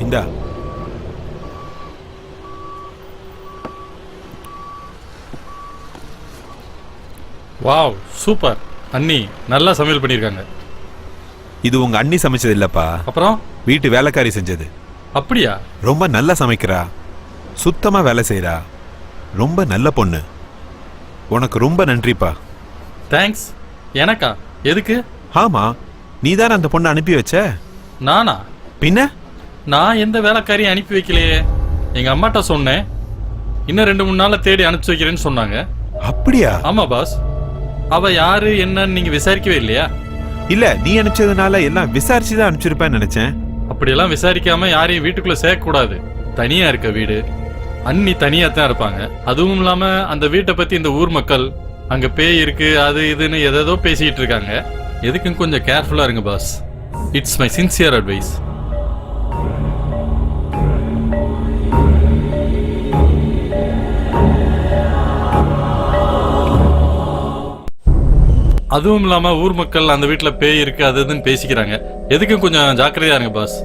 இந்தா. Wow, super. அண்ணி நல்லா சமையல் பண்ணியிருக்காங்க. இது உங்க அண்ணி சமைச்சது இல்லப்பா, அப்புறம் வீட்டு வேலைக்காரி செஞ்சது. அப்படியா? ரொம்ப நல்லா சமைக்கிறா, சுத்தமா வேலை செய்யறா, ரொம்ப நல்ல பொண்ணு. உனக்கு ரொம்ப நன்றிப்பா. தேங்க்ஸ். எனக்கா? எதுக்கு? ஆமா, நீதானே அந்த பொண்ணை அனுப்பி வச்ச. நானா? பின்ன நான் எந்த வேலைக்காரியும் அனுப்பி வைக்கலையே. எங்க அம்மாட்ட சொன்னேன், இன்னும் 2-3 நாள்ல தேடி அனுப்பிச்சு வைக்கிறேன்னு சொன்னாங்க. அப்படியா? ஆமா பாஸ். அவ யாரு என்னன்னு நீங்க விசாரிக்கவே இல்லையா? இல்ல, நீ அனுப்பிச்சதுனால எல்லாம் விசாரிச்சுதான் அனுப்பிச்சிருப்பேன்னு நினைச்சேன். அப்படியெல்லாம் விசாரிக்காம யாரையும் வீட்டுக்குள்ள சேர்க்க கூடாது. தனியா இருக்க வீடு, அண்ணி தனியா தான் இருப்பாங்க. அதுவும் இல்லாம அந்த வீட்டை பத்தி இந்த ஊர் மக்கள் அங்க பேய் இருக்கு அது இதுன்னு எதோ பேசிட்டு இருக்காங்க. எதுக்கும் கொஞ்சம் கேர்ஃபுல்லா இருங்க boss. It's my sincere advice. அதுவும் இல்லாம ஊர் மக்கள் அந்த வீட்டுல பேய் இருக்கு அது இதுன்னு பேசிக்கிறாங்க. எதுக்கும் கொஞ்சம் ஜாக்கிரதையா இருங்க பாஸ்.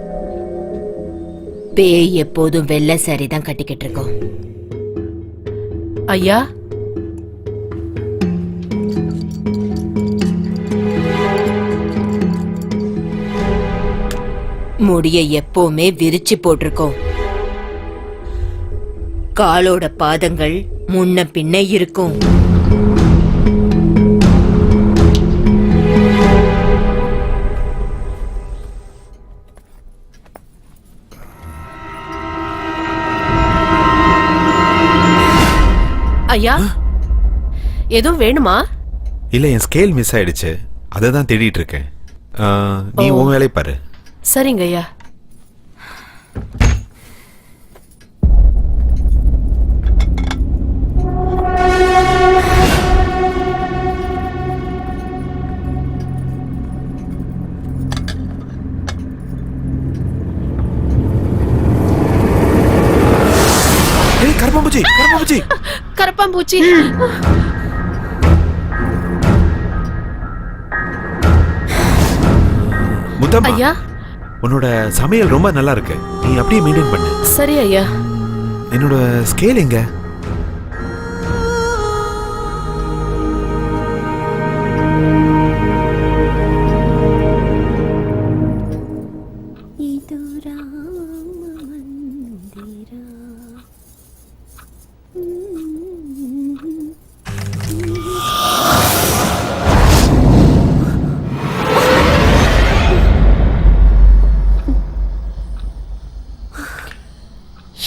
பேய் எப்போதும் வெள்ளை சாரி தான் கட்டிக்கிட்டு இருக்கோம். ஐயா, முடிய எப்பவுமே விரிச்சு போட்டிருக்கோம். காலோட பாதங்கள் முன்ன பின்ன இருக்கும். ஐயா, எதுவும் வேணுமா? இல்ல, என் ஸ்கேல் மிஸ் ஆயிடுச்சு, அதை தான் தேடிட்டு இருக்கேன். நீ உன் வேலையை பாரு. சரிங்க ஐயா. கரப்பாம்பூச்சி, கரப்பாம்பூச்சி, கரப்பாம்பூச்சி. முத்தம்மா, ஐயா, உன்னோட சமையல் ரொம்ப நல்லா இருக்கு, நீ அப்படியே மெயின்டைன் பண்ணு. சரி ஐயா. என்னோட ஸ்கேல் எங்க?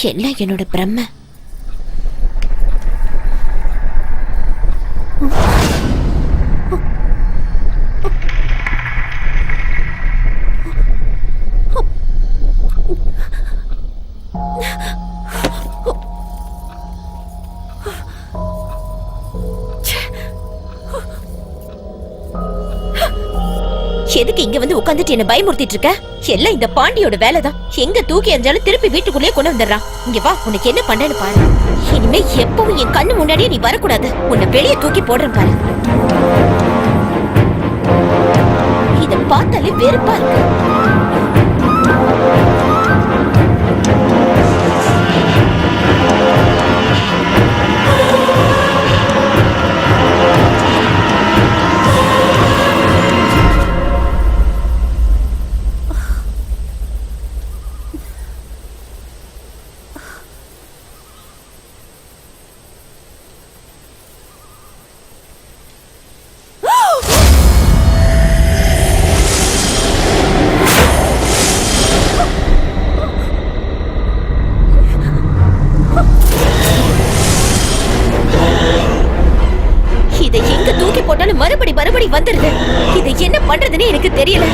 எல்லாம் என்னோட பிரம்ம. எதுக்கு இங்க வந்து உட்கார்ந்துட்டு என்ன பயமுறுத்திட்டு இருக்க? எல்லாம் இந்த பாண்டியோட வேலைதான். எங்க தூக்கி எறிஞ்சாலும் திருப்பி வீட்டுக்குள்ளே கொண்டு வந்துடுறான். இங்க வா, உனக்கு என்ன பண்ணேன்னு பாரு. இனிமே எப்பவும் என் கண்ணு முன்னாடியே நீ வரக்கூடாது. உன்னை வெளியே தூக்கி போடுறேன் பாரு. இத பார்த்தாலே வெறுப்பா இருக்கு. மறுபடி வந்துருது. இதை என்ன பண்றதுன்னு எனக்கு தெரியல.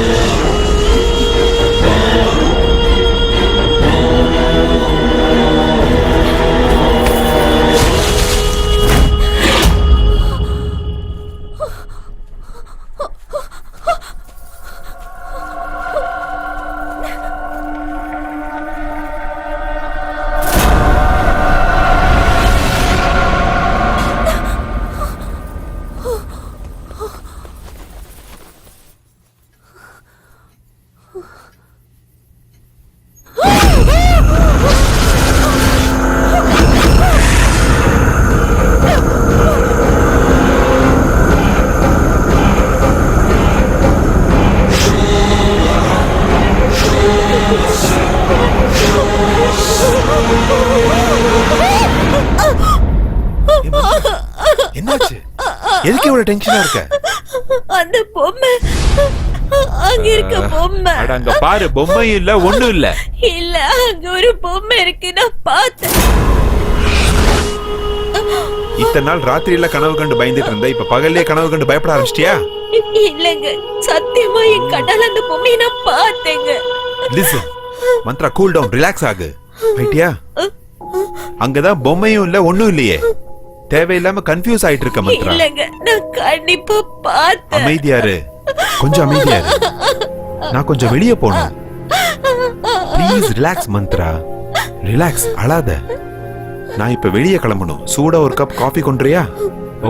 எதுக்கு இவ்வளவு டென்ஷனா இருக்க? அந்த பொம்மை அங்க இருக்க பொம்மை. அட அங்க பாரு, பொம்மையும் இல்ல ஒண்ணும் இல்ல. இல்ல, அங்க ஒரு பொம்மை இருக்கு, நான் பார்த்தேன். இத்தனை நாள் ராத்திரியில கனவு கண்டு பயந்துட்டு இருந்த, இப்ப பகல்லே கனவு கண்டு பயப்பட ஆரம்பிச்சிட்டியா? இல்லங்க, சத்தியமா என் கண்ணால அந்த பொம்மையை நான் பார்த்தேங்க. Listen Mantra, cool down, relax ஆகு. ரைட்டியா? அங்கதான் பொம்மையும் இல்ல ஒண்ணும் இல்லையே. தேவையில்லாம கன்ஃபியூஸ் ஆயிட்டு இருக்க மந்த்ரா. இல்லங்க, நான் கண்டிப்பா பார்த்தேன். அமைதியாரு, கொஞ்சம் அமைதியாரு. நான் கொஞ்சம் வெளியே போகணும். ப்ளீஸ் ரிலாக்ஸ் மந்த்ரா, ரிலாக்ஸ், அழாத. நான் இப்ப வெளியே கிளம்பணும். சூடா ஒரு கப் காஃபி கொண்டுறியா?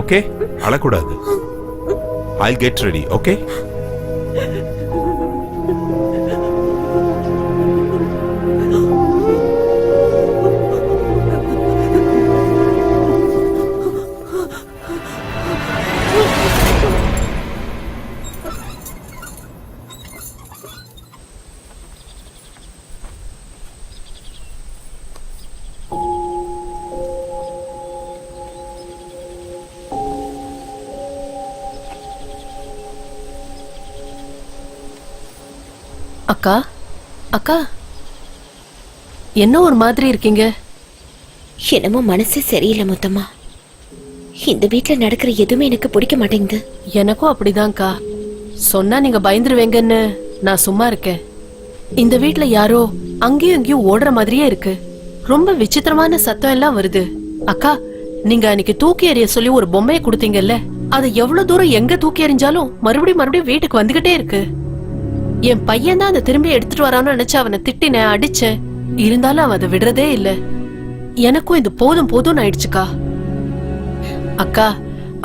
ஓகே, அழக்கூடாது. I'll get ready, okay? அக்கா அக்கா, என்ன ஒரு மாதிரி இருக்கீங்க? என்னமோ மனசே சரியில்லை மொத்தமா. இந்த வீட்டுல நடக்கிற எதுவுமே எனக்கு பிடிக்க மாட்டேங்குது. எனக்கும் அப்படிதான்க்கா. சொன்னா நீங்க பயந்துருவீங்கன்னு நான் சும்மா இருக்கேன். இந்த வீட்டுல யாரோ அங்கேயும் இங்கேயும் ஓடுற மாதிரியே இருக்கு. ரொம்ப விசித்திரமான சத்தம் எல்லாம் வருது. அக்கா, நீங்க அன்னைக்கு தூக்கி எறிய சொல்லி ஒரு பொம்மையை கொடுத்தீங்கல்ல, அது எவ்வளவு தூரம் எங்க தூக்கி எறிஞ்சாலும் மறுபடியும் வீட்டுக்கு வந்துகிட்டே இருக்கு. என் பையன் தான் அதை திரும்பி எடுத்துட்டு வரான்னு நினைச்சு அவனை திட்டினேன், அடிச்சேன். இருந்தாலும் அவன் அதை விடுறதே இல்ல. எனக்கும் இது போதும் போதும்னு ஆயிடுச்சுக்கா. அக்கா,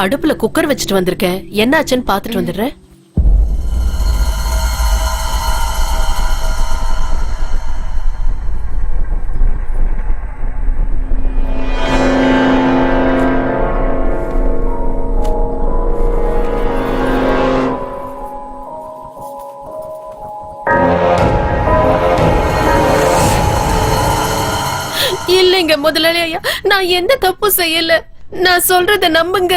அடுப்புல குக்கர் வச்சுட்டு வந்திருக்கேன், என்னாச்சுன்னு பாத்துட்டு வந்துடுறேன். இல்லைங்க முதலாளி ஐயா, நான் எந்த தப்பு செய்யல. நான் சொல்றத நம்புங்க.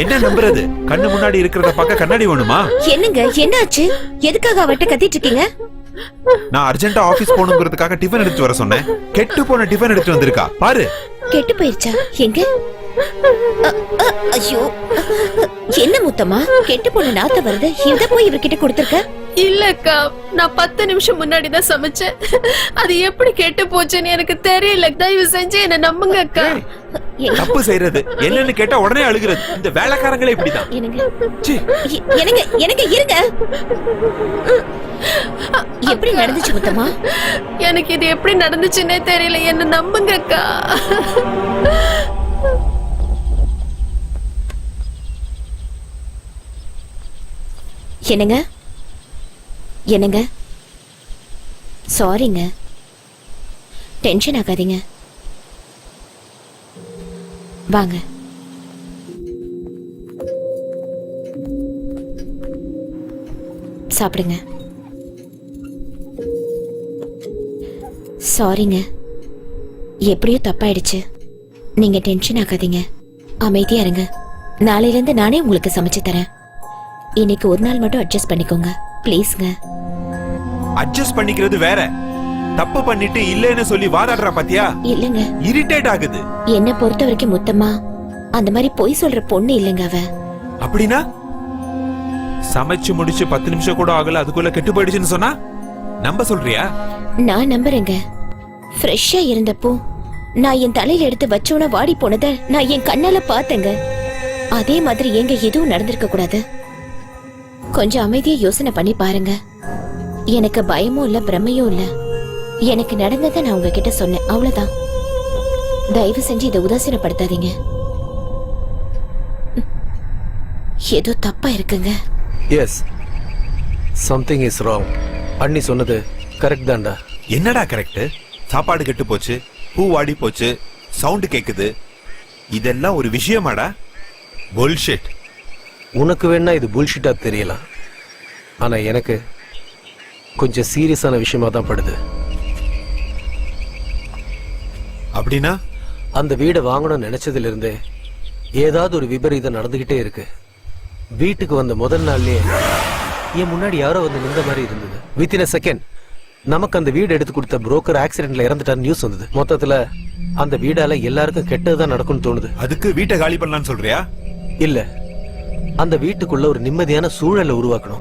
என்ன நம்புறது? கண்ணு முன்னாடி இருக்கிறத பார்க்க கண்ணாடி வேணுமா? என்னங்க, என்னாச்சு? எதுக்காக அவட்ட கத்திட்டு இருக்கீங்க? நான் அர்ஜென்ட்டா ஆபீஸ் போகணுங்கிறதுக்காக டிஃபன் எடுத்து வர சொன்னேன். கெட்டு போன டிஃபன் எடுத்து வந்திருக்கா பாரு. கெட்டு போயிருச்சா? எங்க? ஐயோ, என்ன முத்தமா கெட்டு போன நாத்த வருது? இத போய் இவர்கிட்ட கொடுத்திருக்க? இல்லக்கா, நான் 10 நிமிஷம் முன்னாடி தான் சமைச்சேன். அது எப்படி கெட்டு போச்சுன்னு எனக்கு தெரியல. தயவு செஞ்சு என்ன நம்புங்க அக்கா. தப்பு செய்யறது என்னன்னு கேட்டா உடனே அழுகிறது. இந்த வேலைக்காரங்களே இப்படிதான். எனக்கு இருங்க. எப்படி நடந்துச்சு முத்தமா? எனக்கு இது எப்படி நடந்துச்சுன்னே தெரியல. என்ன நம்புங்க அக்கா. என்னங்க என்னங்க, சாரிங்க. டென்ஷன் ஆகாதீங்க. வாங்க. சாப்பிடுங்க. சாரிங்க, எப்படியோ தப்பாயிடுச்சு. நீங்க டென்ஷன் ஆகாதீங்க, அமைதியா இருங்க. நாளையில இருந்து நானே உங்களுக்கு சமைச்சு தரேன். இன்னைக்கு ஒரு நாள் மட்டும் அட்ஜஸ்ட் பண்ணிக்கோங்க ப்ளீஸ்ங்க. அட்ஜஸ்ட் பண்ணிக்கிறது வேற, தப்பு பண்ணிட்டு இல்லன்னு சொல்லி வாதாடுற பாத்தியா? இல்லங்க, இரிட்டேட் ஆகுது. என்ன பொறுத்த வரைக்கும் முத்தமா அந்த மாதிரி பொய் சொல்ற பொண்ணு இல்லங்க அவ. அப்படின்னா சமைச்சு முடிச்சு 10 நிமிஷம் கூட ஆகல, அதுக்குள்ள கெட்டு போயிடுச்சுன்னு சொன்னா நம்ப சொல்றியா? நான் நம்புறேங்க. ஃப்ரெஷ்ஷா இருந்தப்போ நான் என் தலையில எடுத்து வச்சோன வாடி போனத நான் என் கண்ணால பார்த்தேங்க. அதே மாதிரி எங்க எதுவும் நடந்திருக்க கூடாது. கொஞ்சம் அமைதியா யோசனை பண்ணி பாருங்க. எனக்கு பயமும் இல்ல, பிரமையும் இல்ல. எனக்கு நடந்ததை நான் உங்ககிட்ட சொன்னேன், அவ்வளவுதான். தயவு செஞ்சு இதை உதாசீனப்படுத்தாதீங்க. ஏதோ தப்பா இருக்குங்க. Yes, something is wrong. அண்ணி சொன்னது கரெக்ட் தான்டா. என்னடா கரெக்ட்? சாப்பாடு கெட்டு போச்சு, பூ வாடி போச்சு, சவுண்ட் கேக்குது, இதெல்லாம் ஒரு விஷயமாடா? புல்ஷிட். உனக்கு வேணா இது புல்ஷிட்டா தெரியலாம், ஆனா எனக்கு கொஞ்சம் சீரியஸான விஷயமா தான் படுது. அப்படின்னா அந்த வீடை வாங்கணும்னு நினைச்சதுல இருந்தே ஏதாவது ஒரு விபரீதம் நடந்துகிட்டே இருக்கு. வீட்டுக்கு வந்த முதல் நாள்லயே என் முன்னாடி யாரோ வந்து நின்ற மாதிரி இருந்தது. வித்தின் a செகண்ட் நமக்கு அந்த வீடு எடுத்து கொடுத்த புரோக்கர் ஆக்சிடென்ட்ல இறந்துட்டார் நியூஸ் வந்தது. மொத்தத்துல அந்த வீடால எல்லாருக்கும் கெட்டதுதான் நடக்கும்னு தோணுது. அதுக்கு வீட்டை காலி பண்ணலாம்னு சொல்றியா? இல்ல, அந்த வீட்டுக்குள்ள ஒரு நிம்மதியான சூழலை உருவாக்கணும்.